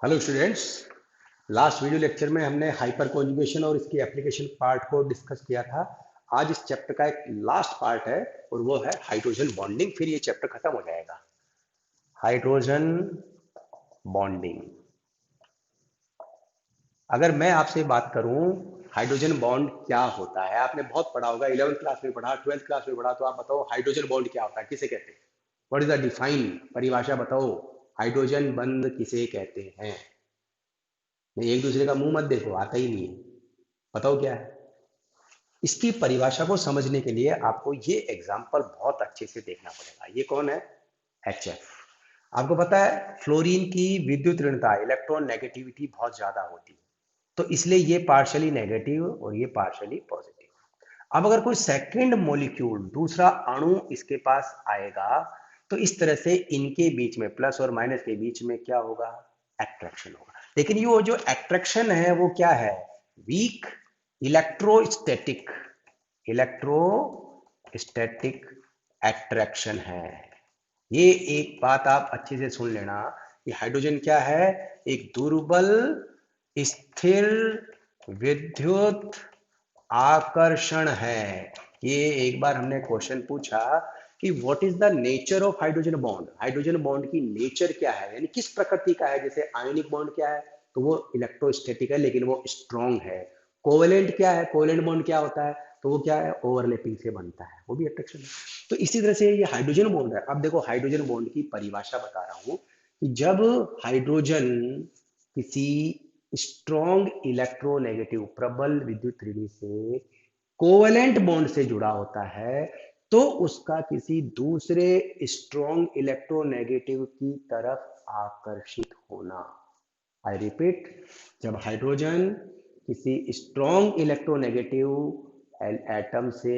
Hello students. Last video lecture में हमने hyper conjugation और इसकी एप्लीकेशन पार्ट को डिस्कस किया था। आज इस चैप्टर का एक लास्ट पार्ट है और वो है हाइड्रोजन बॉन्डिंग। फिर ये चैप्टर खत्म हो जाएगा। Hydrogen bonding. अगर मैं आपसे बात करूं हाइड्रोजन बॉन्ड क्या होता है, आपने बहुत पढ़ा होगा, 11th क्लास में पढ़ा, 12th क्लास में पढ़ा, तो आप बताओ हाइड्रोजन बॉन्ड क्या होता है, किसे कहते हैं? व्हाट इज द डिफाइन, परिभाषा बताओ। हाइड्रोजन बंध किसे कहते हैं? नहीं, एक दूसरे का मुंह मत देखो, आता ही नहीं है। बताओ क्या है इसकी परिभाषा को समझने के लिए आपको ये एग्जाम्पल बहुत अच्छे से देखना पड़ेगा। ये कौन है? HF। आपको पता है फ्लोरीन की विद्युत ऋणता, इलेक्ट्रॉन नेगेटिविटी बहुत ज्यादा होती है, तो इसलिए ये पार्शियली नेगेटिव और ये पार्शियली पॉजिटिव। अब अगर कोई सेकंड मॉलिक्यूल, दूसरा अणु इसके पास आएगा तो इस तरह से इनके बीच में, प्लस और माइनस के बीच में क्या होगा? अट्रैक्शन होगा। लेकिन ये जो अट्रैक्शन है वो क्या है? वीक इलेक्ट्रोस्टैटिक, इलेक्ट्रोस्टैटिक अट्रैक्शन है। ये एक बात आप अच्छे से सुन लेना, ये हाइड्रोजन क्या है? एक दुर्बल स्थिर विद्युत आकर्षण है। ये एक बार हमने क्वेश्चन पूछा कि what is the nature of hydrogen bond. Hydrogen bond की नेचर क्या है, यानी किस प्रकृति का है? जैसे आयोनिक बॉन्ड क्या है, तो वो इलेक्ट्रोस्टैटिक है लेकिन वो स्ट्रॉन्ग है। कोवेलेंट क्या है? कोवेलेंट बॉन्ड क्या होता है? तो वो क्या है? ओवरलैपिंग से बनता है, वो भी अट्रैक्शन है। तो इसी तरह से ये हाइड्रोजन बॉन्ड है। अब देखो हाइड्रोजन बॉन्ड की परिभाषा बता रहा हूं कि जब हाइड्रोजन किसी स्ट्रॉन्ग इलेक्ट्रोनेगेटिव, प्रबल विद्युत ऋणी से कोवेलेंट बॉन्ड से जुड़ा होता है तो उसका किसी दूसरे स्ट्रॉन्ग इलेक्ट्रोनेगेटिव की तरफ आकर्षित होना। आई रिपीट, जब हाइड्रोजन किसी स्ट्रॉन्ग इलेक्ट्रोनेगेटिव एटम से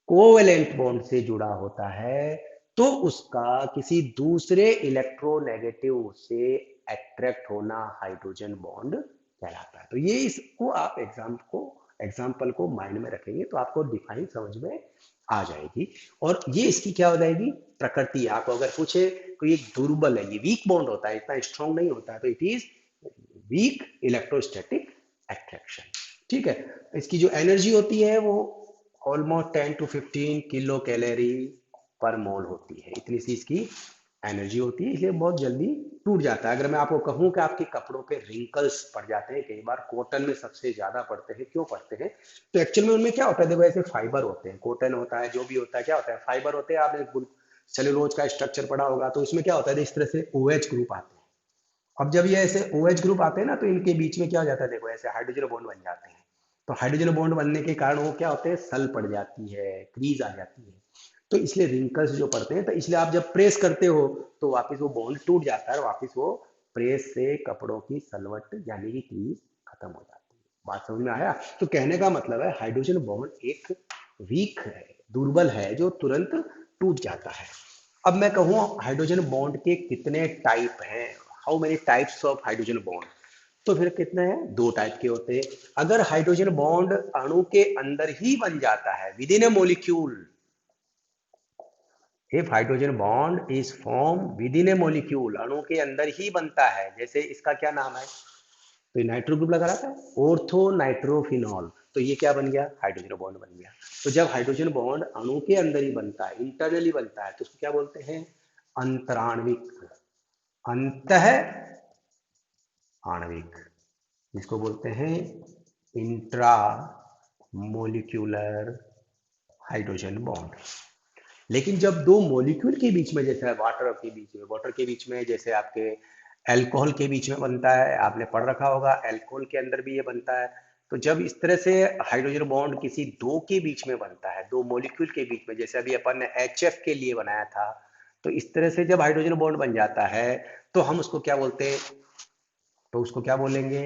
कोवेलेंट बॉन्ड से जुड़ा होता है तो उसका किसी दूसरे इलेक्ट्रोनेगेटिव से अट्रैक्ट होना हाइड्रोजन बॉन्ड कहलाता है। तो ये इसको आप एग्जाम्पल को माइंड में रखेंगे तो आपको डिफाइन समझ में आ जाएगी। और ये इसकी क्या हो जाएगी? प्रकृति। आपको अगर पूछे तो ये दुर्बल है, ये वीक बॉन्ड होता है, इतना स्ट्रॉन्ग नहीं होता है, तो it is weak electrostatic attraction. ठीक है। इसकी जो एनर्जी होती है वो ऑलमोस्ट 10 to 15 किलो कैलोरी पर मोल होती है, इतनी सी इसकी एनर्जी होती है, इसलिए बहुत जल्दी टूट जाता है। अगर मैं आपको कहूं कि आपके कपड़ों पे रिंकल्स पड़ जाते हैं, कई बार कॉटन में सबसे ज्यादा पड़ते हैं, क्यों पड़ते हैं? तो एक्चुअल में उनमें क्या होता है, देखो ऐसे फाइबर होते हैं, कॉटन होता है, जो भी होता है, क्या होता है? फाइबर होते हैं। आपने सेलुलोज का स्ट्रक्चर पढ़ा होगा, तो उसमें क्या होता है, इस तरह से OH ग्रुप आते हैं। अब जब ये ऐसे OH ग्रुप आते हैं ना, तो इनके बीच में क्या हो जाता है, देखो ऐसे हाइड्रोजन बॉन्ड बन जाते हैं। तो हाइड्रोजन बॉन्ड बनने के कारण वो क्या होते हैं? सल पड़ जाती है, क्रीज आ जाती है, तो इसलिए रिंकल्स जो पड़ते हैं। तो इसलिए आप जब प्रेस करते हो तो वापस वो बॉन्ड टूट जाता है और वापस वो प्रेस से कपड़ों की सलवट यानी कि क्रीज खत्म हो जाती है। बात समझ में आया? तो कहने का मतलब है हाइड्रोजन बॉन्ड एक वीक है, दुर्बल है, जो तुरंत टूट जाता है। अब मैं कहूँ हाइड्रोजन बॉन्ड के कितने टाइप हैं, how many types of hydrogen bond, तो फिर कितने हैं? 2 टाइप के होते हैं। अगर हाइड्रोजन बॉन्ड अणु के अंदर ही बन जाता है, with in A molecule, if hydrogen bond is form with in A molecule, अणु के अंदर ही बनता है, जैसे इसका क्या नाम है, तो नाइट्रो ग्रुप लगा रहा था, ऑर्थो नाइट्रोफिनॉल, तो ये क्या बन गया? हाइड्रोजन बॉन्ड बन गया। तो जब हाइड्रोजन बॉन्ड अणु के अंदर ही बनता है, इंटरनली बनता है, तो उसको क्या बोलते हैं? अंतराण्विक, अंत आणविक, जिसको बोलते हैं इंट्रा मोलिक्यूलर हाइड्रोजन बॉन्ड। लेकिन जब दो मॉलिक्यूल के बीच में, जैसे वाटर के बीच में, जैसे आपके अल्कोहल के बीच में बनता है, आपने पढ़ रखा होगा अल्कोहल के अंदर भी ये बनता है। तो जब इस तरह से हाइड्रोजन बॉन्ड किसी दो के बीच में बनता है, दो मॉलिक्यूल के बीच में, जैसे अभी अपन ने HF के लिए बनाया था, तो इस तरह से जब हाइड्रोजन बॉन्ड बन जाता है तो हम उसको क्या बोलते हैं? तो उसको क्या बोलेंगे?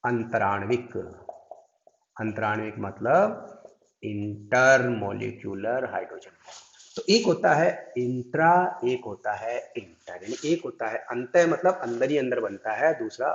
अंतराण्विक। अंतराण्विक मतलब इंटरमोलिक्यूलर हाइड्रोजन बॉन्ड। तो एक होता है इंट्रा, एक होता है इंटर, यानी एक होता है अंत मतलब अंदर ही अंदर बनता है, दूसरा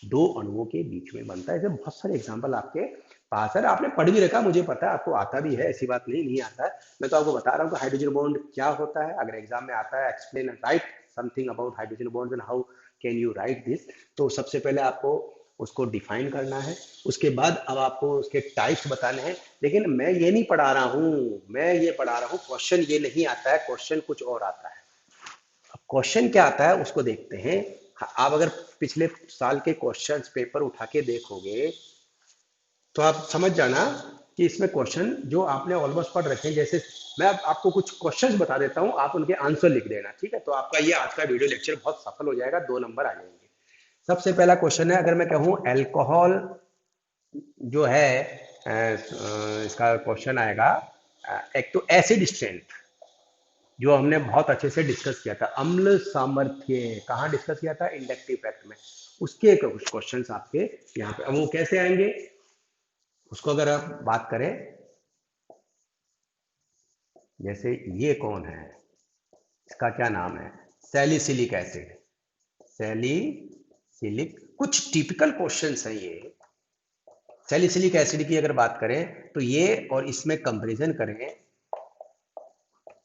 दो अणुओं के बीच में बनता है। ऐसे बहुत सारे एग्जांपल आपके पास है, आपने पढ़ भी रखा, मुझे पता है, आपको आता भी है, ऐसी बात नहीं आता है। मैं तो आपको बता रहा हूँ कि हाइड्रोजन बॉन्ड क्या होता है। अगर एग्जाम में आता है explain right something about hydrogen bonds and how can you right this. तो सबसे पहले आपको उसको डिफाइन करना है, उसके बाद अब आपको उसके टाइप्स बताने हैं। लेकिन मैं ये नहीं पढ़ा रहा हूँ, मैं ये पढ़ा रहा हूँ, क्वेश्चन ये नहीं आता है, क्वेश्चन कुछ और आता है। अब क्वेश्चन क्या आता है उसको देखते हैं। आप अगर पिछले साल के क्वेश्चंस पेपर उठा के देखोगे तो आप समझ जाना कि इसमें क्वेश्चन जो आपने ऑलमोस्ट पढ़ रखे हैं, जैसे मैं अब आपको कुछ क्वेश्चंस बता देता हूं, आप उनके आंसर लिख देना, ठीक है। तो आपका ये आज का वीडियो लेक्चर बहुत सफल हो जाएगा, 2 नंबर आ जाएंगे। सबसे पहला क्वेश्चन है, अगर मैं कहूं अल्कोहल जो है इसका क्वेश्चन आएगा, एक तो एसिड स्ट्रेंथ जो हमने बहुत अच्छे से डिस्कस किया था, अम्ल सामर्थ्य कहाँ डिस्कस किया था, इंडक्टिव फैक्ट में, उसके कुछ क्वेश्चंस आपके यहाँ पे। अब वो कैसे आएंगे उसको अगर आप बात करें, जैसे ये कौन है, इसका क्या नाम है, सैलिसिलिक एसिड, सैलिसिलिक, कुछ टिपिकल क्वेश्चंस हैं ये। सैलिसिलिक एसिड की अगर बात करें तो ये और इसमें कंपैरिजन करें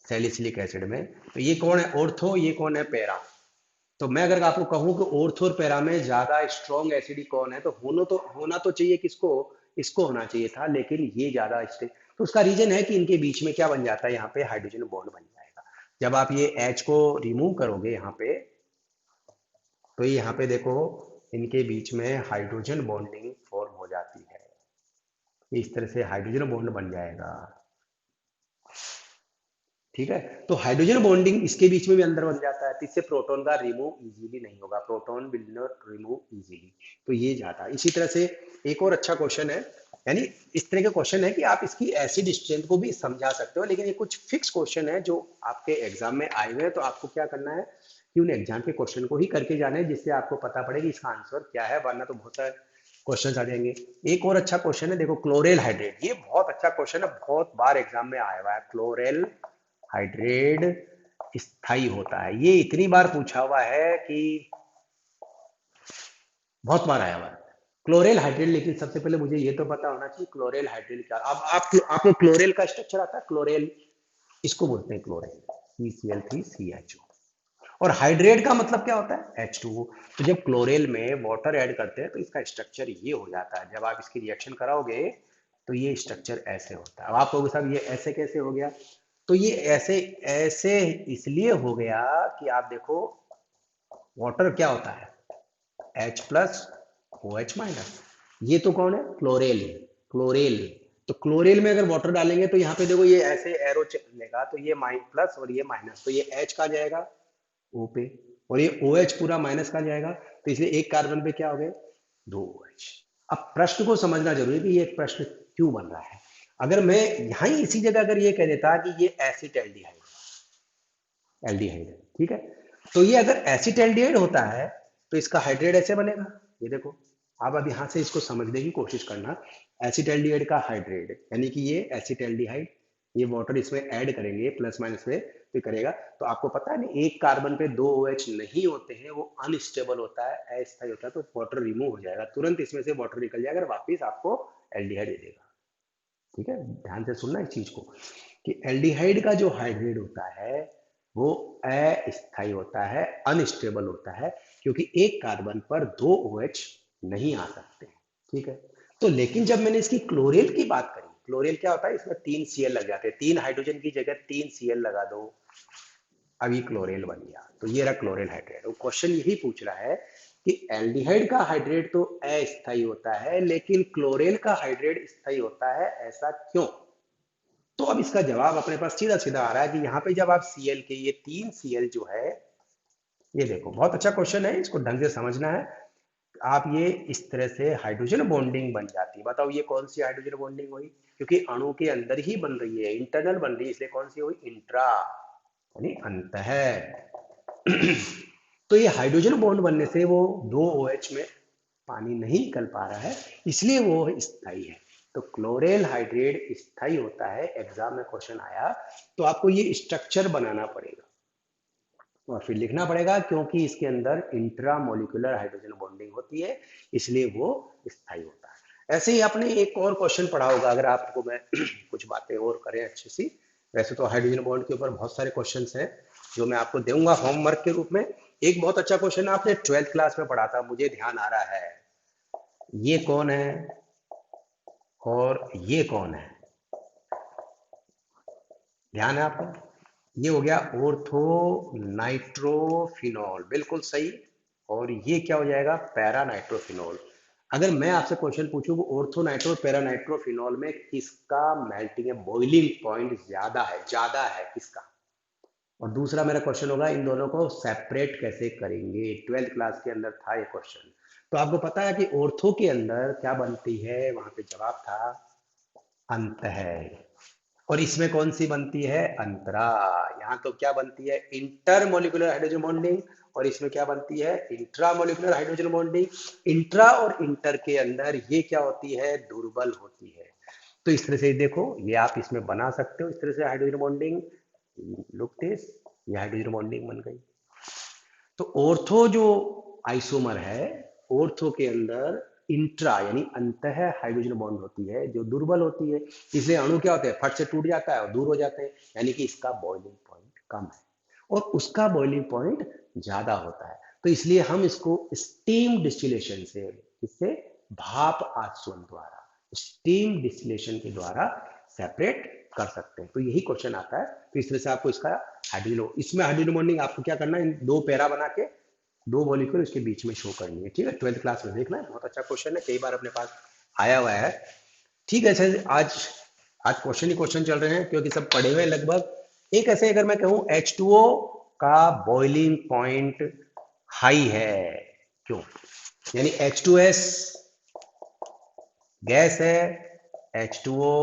सैलिसिलिक एसिड में, तो ये कौन है ऑर्थो, ये कौन है पैरा। तो मैं अगर आपको कहूं कि ऑर्थो और पैरा में ज्यादा स्ट्रॉन्ग एसिड कौन है, तो होना तो चाहिए किसको, इसको होना चाहिए था, लेकिन ये ज्यादा स्ट्रेंथ। तो उसका रीजन है कि इनके बीच में क्या बन जाता है, यहाँ पे हाइड्रोजन बॉन्ड बन जाएगा। जब आप ये H को रिमूव करोगे यहाँ पे, तो ये यहाँ पे देखो इनके बीच में हाइड्रोजन बॉन्डिंग फॉर्म हो जाती है, इस तरह से हाइड्रोजन बॉन्ड बन जाएगा, ठीक है। तो हाइड्रोजन बॉन्डिंग इसके बीच में भी अंदर बन जाता है, तो इससे प्रोटॉन का रिमूव इजीली नहीं होगा, proton will not remove easily. तो ये जाता है। इसी तरह से एक और अच्छा क्वेश्चन है, यानी इस तरह के क्वेश्चन है कि आप इसकी एसिड स्ट्रेंथ को भी समझा सकते हो, लेकिन ये कुछ फिक्स क्वेश्चन है जो आपके एग्जाम में आए हुए हैं। तो आपको क्या करना है कि उन एग्जाम के क्वेश्चन को ही करके जाने, जिससे आपको पता पड़े कि इसका आंसर क्या है, वरना तो बहुत सारे क्वेश्चन आ जाएंगे। एक और अच्छा क्वेश्चन है, देखो क्लोरेल हाइड्रेट, ये बहुत अच्छा क्वेश्चन है, बहुत बार एग्जाम में आया हुआ है। क्लोरेल हाइड्रेट स्थायी होता है, ये इतनी बार पूछा हुआ है कि बहुत बार आया हुआ है क्लोरेल हाइड्रेट। लेकिन सबसे पहले मुझे ये तो पता होना चाहिए क्लोरेल हाइड्रेट क्या। अब आपको क्लोरेल का स्ट्रक्चर आता है, क्लोरेल इसको बोलते हैं क्लोरेल, CCl3CHO। और हाइड्रेट का मतलब क्या होता है, H2O। तो जब क्लोरेल में वाटर ऐड करते हैं तो इसका स्ट्रक्चर ये हो जाता है। जब आप इसकी रिएक्शन कराओगे तो ये स्ट्रक्चर ऐसे होता है। अब आप लोगों साहब ये ऐसे कैसे हो गया, तो ये ऐसे ऐसे इसलिए हो गया कि आप देखो वाटर क्या होता है, H+OH-, ये तो कौन है, क्लोरेल, क्लोरेल। तो क्लोरेल में अगर वाटर डालेंगे तो यहाँ पे देखो ये ऐसे एरो चलेगा, तो ये प्लस और ये माइनस, तो ये H का जाएगा O पे, और ये OH पूरा माइनस का जाएगा, तो इसलिए एक कार्बन पे क्या हो गए, 2 OH। अब प्रश्न को समझना जरूरी है कि ये प्रश्न क्यों बन रहा है। अगर मैं यहाँ इसी जगह अगर ये कह देता कि ये एसिटाल्डिहाइड, एल्डिहाइड है, ठीक है, तो ये अगर एसिटाल्डिहाइड होता है तो इसका हाइड्रेट ऐसे बनेगा, ये देखो। अब यहाँ से इसको समझने की कोशिश करना, एसिटाल्डिहाइड का हाइड्रेट यानी कि ये एसिटाल्डिहाइड, ये वाटर इसमें ऐड करेंगे प्लस माइनस में तो करेगा। तो आपको पता है ना, एक कार्बन पे 2 OH नहीं होते हैं, वो अनस्टेबल होता है, अस्थायी होता है, तो वाटर रिमूव हो जाएगा, तुरंत इसमें से वाटर निकल जाएगा और वापिस आपको एल्डिहाइड दे देगा, ठीक है। ध्यान से सुनना इस चीज को कि एल्डिहाइड का जो हाइड्रेट होता है वो अस्थायी होता है, अनस्टेबल होता है, क्योंकि एक कार्बन पर 2 OH नहीं आ सकते, ठीक है। तो लेकिन जब मैंने इसकी क्लोरेल की बात करी, क्लोरेल क्या होता है, इसमें 3 Cl लग जाते हैं, 3 हाइड्रोजन की जगह 3 Cl लगा दो, अब ये क्लोरेल बन गया। तो ये रहा क्लोरेल हाइड्रेट। वो क्वेश्चन यही पूछ रहा है कि एल्डिहाइड का हाइड्रेट तो अस्थायी होता है, लेकिन क्लोरेल का हाइड्रेट स्थायी होता है, ऐसा क्यों। तो अब इसका जवाब अपने पास सीधा सीधा आ रहा है कि यहाँ पे जब आप Cl के ये 3 Cl जो है, ये देखो बहुत अच्छा क्वेश्चन है, इसको ढंग से समझना है। आप ये इस तरह से हाइड्रोजन बॉन्डिंग बन जाती है। बताओ ये कौन सी हाइड्रोजन बॉन्डिंग हुई, क्योंकि अणु के अंदर ही बन रही है, इंटरनल बन रही है, इसलिए कौन सी हुई, इंट्रा यानी अंतः। तो ये हाइड्रोजन बॉन्ड बनने से वो 2 OH में पानी नहीं निकल पा रहा है, इसलिए वो स्थायी है। तो क्लोरेल हाइड्रेट स्थायी होता है, एग्जाम में क्वेश्चन आया तो आपको ये स्ट्रक्चर बनाना पड़ेगा और फिर लिखना पड़ेगा, क्योंकि इसके अंदर इंट्रामोलिकुलर हाइड्रोजन बॉन्डिंग होती है, इसलिए वो स्थायी होता है। ऐसे ही आपने एक और क्वेश्चन पढ़ा होगा, अगर आपको मैं कुछ बातें और करें अच्छी सी। वैसे तो हाइड्रोजन बॉन्ड के ऊपर बहुत सारे क्वेश्चंस हैं, जो मैं आपको दूंगा होमवर्क के रूप में। एक बहुत अच्छा क्वेश्चन आपने 12th क्लास में पढ़ा था, मुझे ध्यान आ रहा है। ये कौन है और ये कौन है, ध्यान है आपको? ये हो गया ऑर्थो नाइट्रोफिनॉल, बिल्कुल सही। और ये क्या हो जाएगा, पैरा नाइट्रोफिनॉल। अगर मैं आपसे क्वेश्चन पूछूं कि ऑर्थो नाइट्रो पैरा नाइट्रोफिनॉल में किसका मेल्टिंग है, बॉइलिंग पॉइंट ज्यादा है किसका, और दूसरा मेरा क्वेश्चन होगा इन दोनों को सेपरेट कैसे करेंगे। 12th क्लास के अंदर था ये क्वेश्चन। तो आपको पता है कि ऑर्थो के अंदर क्या बनती है, वहां पे जवाब था अंत है। और इसमें कौन सी बनती है, अंतरा। यहाँ तो क्या बनती है, इंटरमोलिकुलर हाइड्रोजन बॉन्डिंग, और इसमें क्या बनती है, इंट्रामोलिकुलर हाइड्रोजन बॉन्डिंग। इंट्रा और इंटर के अंदर ये क्या होती है, दुर्बल होती है। तो इस तरह से देखो, ये आप इसमें बना सकते हो इस तरह से हाइड्रोजन बॉन्डिंग। लुक दिस, ये हाइड्रोजन बॉन्डिंग बन गई। तो ऑर्थो जो आइसोमर है, ऑर्थो के अंदर इंट्रा यानी अंतः हाइड्रोजन बॉन्ड होती है जो दुर्बल होती है, इसलिए अणु क्या होते हैं, फट से टूट जाता है और दूर हो जाते हैं, यानी कि इसका बॉइलिंग पॉइंट कम है और उसका बॉइलिंग पॉइंट ज्यादा होता है। तो इसलिए हम इसको स्टीम डिस्टिलेशन से, इससे भाप आचरण द्वारा, स्टीम डिस्टिलेशन के द्वारा सेपरेट कर सकते हैं। तो यही क्वेश्चन आता है। तो इस तरह से आपको इसका हाइड्रोजन, इसमें हाइड्रोजन बॉन्डिंग आपको क्या करना है, इन दो पैरा बना के दो मॉलिक्यूल उसके बीच में शो करनी है, ठीक है। 12th क्लास में देखना है, बहुत अच्छा क्वेश्चन है, कई बार अपने पास आया हुआ है। ठीक है सर, आज आज क्वेश्चन ही क्वेश्चन चल रहे हैं क्योंकि सब पढ़े हुए हैं लगभग। एक ऐसे अगर मैं कहूं H2O का बॉइलिंग पॉइंट हाई है, क्यों, यानी H2S गैस है, H2O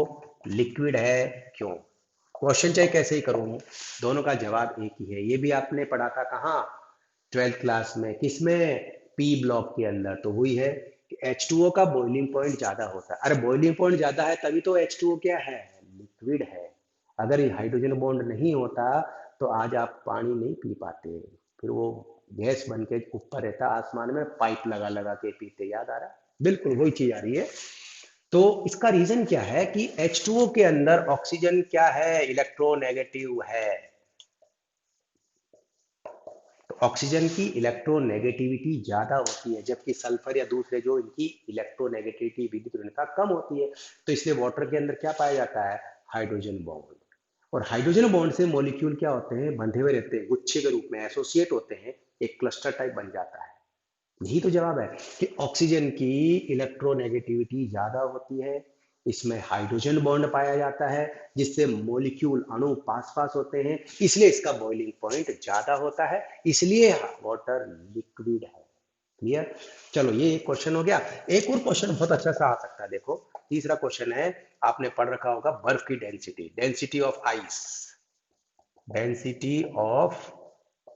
लिक्विड है, क्यों। क्वेश्चन चाहे कैसे ही करूं, दोनों का जवाब एक ही है। ये भी आपने पढ़ा था कहाँ, 12th क्लास में, किसमें, पी ब्लॉक के अंदर। तो वही है कि H2O का बॉइलिंग पॉइंट ज्यादा होता है। अरे बॉइलिंग पॉइंट ज्यादा है तभी तो H2O क्या है, लिक्विड है। अगर ये हाइड्रोजन बॉन्ड नहीं होता तो आज आप पानी नहीं पी पाते, फिर वो गैस बन के ऊपर रहता आसमान में, पाइप लगा लगा के पीते, याद आ रहा है, बिल्कुल वही चीज आ रही है। तो इसका रीजन क्या है कि H2O के अंदर ऑक्सीजन क्या है, इलेक्ट्रोनेगेटिव है। तो ऑक्सीजन की इलेक्ट्रोनेगेटिविटी ज्यादा होती है, जबकि सल्फर या दूसरे जो इनकी इलेक्ट्रोनेगेटिविटी विद्युत ऋणता कम होती है। तो इसलिए वाटर के अंदर क्या पाया जाता है, हाइड्रोजन बॉन्ड। और हाइड्रोजन बॉन्ड से मॉलिक्यूल क्या होते हैं, बंधे हुए रहते हैं, गुच्छे के रूप में एसोसिएट होते हैं, एक क्लस्टर टाइप बन जाता है। यही तो जवाब है कि ऑक्सीजन की इलेक्ट्रोनेगेटिविटी ज्यादा होती है, इसमें हाइड्रोजन बॉन्ड पाया जाता है, जिससे मॉलिक्यूल अणु पास पास होते हैं, इसलिए इसका बॉइलिंग पॉइंट ज्यादा होता है, इसलिए वाटर लिक्विड है। क्लियर। चलो ये एक क्वेश्चन हो गया। एक और क्वेश्चन बहुत अच्छा सा आ सकता है, देखो तीसरा क्वेश्चन है, आपने पढ़ रखा होगा बर्फ की density, density of ice, density of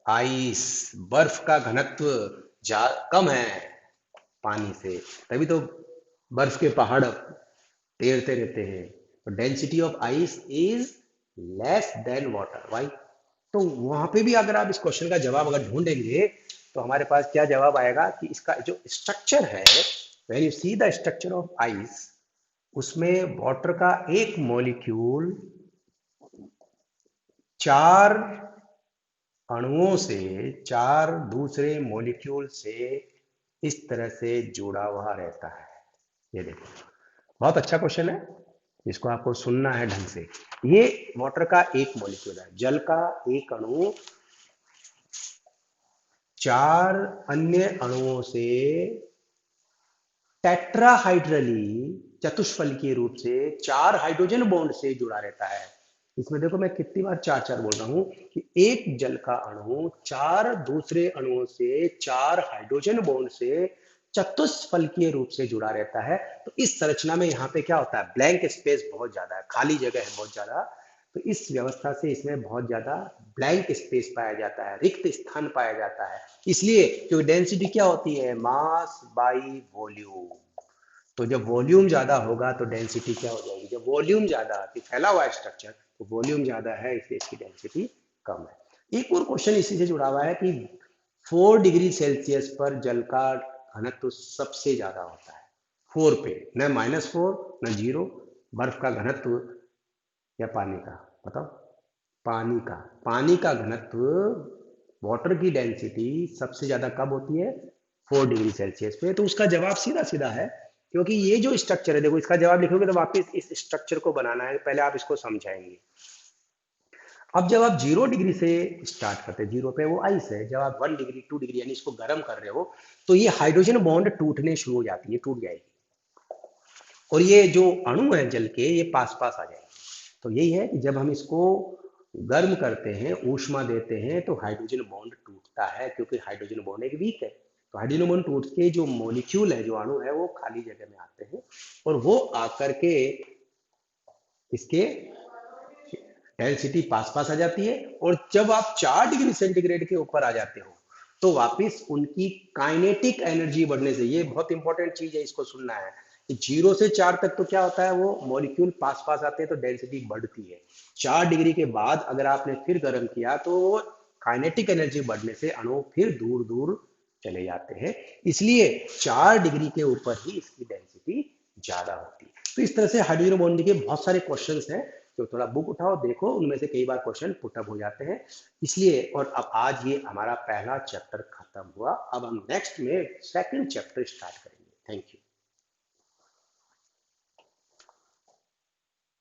ice, बर्फ का घनत्व कम है पानी से, तभी तो बर्फ के पहाड़ तैरते रहते हैं। तो density of ice is less than water, why. तो वहां पे भी अगर आप इस क्वेश्चन का जवाब अगर ढूंढेंगे तो हमारे पास क्या जवाब आएगा कि इसका जो स्ट्रक्चर है, when you see the structure of ice, उसमें वाटर का एक मॉलिक्यूल चार अणुओं से, चार दूसरे मॉलिक्यूल से इस तरह से जुड़ा हुआ रहता है। ये देखो, बहुत अच्छा क्वेश्चन है, इसको आपको सुनना है ढंग से। ये वाटर का एक मॉलिक्यूल है, जल का एक अणु चार अन्य अणुओं से टेट्राहाइड्रली, चतुष्फलकीय रूप से चार हाइड्रोजन बॉन्ड से जुड़ा रहता है। इसमें देखो मैं कितनी बार चार चार बोल रहा हूं कि एक जल का अणु चार दूसरे अणुओं से चार हाइड्रोजन बॉन्ड से चतुष्फलकीय रूप से जुड़ा रहता है। तो इस संरचना में यहाँ पे क्या होता है, ब्लैंक स्पेस बहुत ज्यादा है, खाली जगह है बहुत ज्यादा। तो इस व्यवस्था से इसमें बहुत ज्यादा ब्लैंक स्पेस पाया जाता है, रिक्त स्थान पाया जाता है। इसलिए क्योंकि डेंसिटी क्या होती है, मास बाई वॉल्यूम। तो जब वॉल्यूम ज्यादा होगा तो डेंसिटी क्या हो जाएगी, जब वॉल्यूम ज्यादा, फैला हुआ है स्ट्रक्चर तो वॉल्यूम ज्यादा है, इसलिए इसकी डेंसिटी कम है। एक और क्वेश्चन इसी से जुड़ा हुआ है कि 4 डिग्री सेल्सियस पर जल का घनत्व सबसे ज्यादा होता है, 4 पे, न -4 न 0, बर्फ का घनत्व या पानी का, बताओ। पानी का घनत्व, वाटर की डेंसिटी सबसे ज्यादा कब होती है? 4 डिग्री सेल्सियस पे। तो उसका जवाब सीधा सीधा है, क्योंकि ये जो स्ट्रक्चर है, देखो इसका जवाब लिखोगे तो वापस इस स्ट्रक्चर को बनाना है, पहले आप इसको समझाएंगे। अब जब आप 0 डिग्री से स्टार्ट करते हैं, 0 पे वो आइस है, जब आप 1 डिग्री 2 डिग्री यानी इसको गर्म कर रहे हो, तो ये हाइड्रोजन बॉन्ड टूटने शुरू हो जाती है, टूट जाएगी, और ये जो अणु है जल के, ये पास पास आ जाएंगे। तो यही है कि जब हम इसको गर्म करते हैं, ऊष्मा देते हैं, तो हाइड्रोजन बॉन्ड टूटता है, क्योंकि हाइड्रोजन बॉन्ड एक वीक है। तो हाइड्रोजन बॉन्ड टूट के जो मॉलिक्यूल है, जो अणु है, वो खाली जगह में आते हैं, और वो आकर के इसके डेंसिटी पास पास आ जाती है। और जब आप 4 डिग्री सेंटीग्रेड के ऊपर आ जाते हो, तो वापस उनकी काइनेटिक एनर्जी बढ़ने से, ये बहुत इंपॉर्टेंट चीज है, इसको सुनना है कि 0 से 4 तक तो क्या होता है, वो मॉलिक्यूल पास पास आते हैं तो डेंसिटी बढ़ती है। 4 डिग्री के बाद अगर आपने फिर गर्म किया, तो काइनेटिक एनर्जी बढ़ने से अणु फिर दूर दूर चले जाते हैं। इसलिए 4 डिग्री के ऊपर ही इसकी डेंसिटी ज्यादा होती है। तो इस तरह से हाइड्रोजन बॉन्डिंग के बहुत सारे क्वेश्चंस हैं, तो थोड़ा बुक उठाओ, देखो, उनमें से कई बार क्वेश्चन पुटअप हो जाते हैं। इसलिए, और अब आज ये हमारा पहला चैप्टर खत्म हुआ, अब हम नेक्स्ट में सेकंड चैप्टर स्टार्ट करेंगे। Thank you.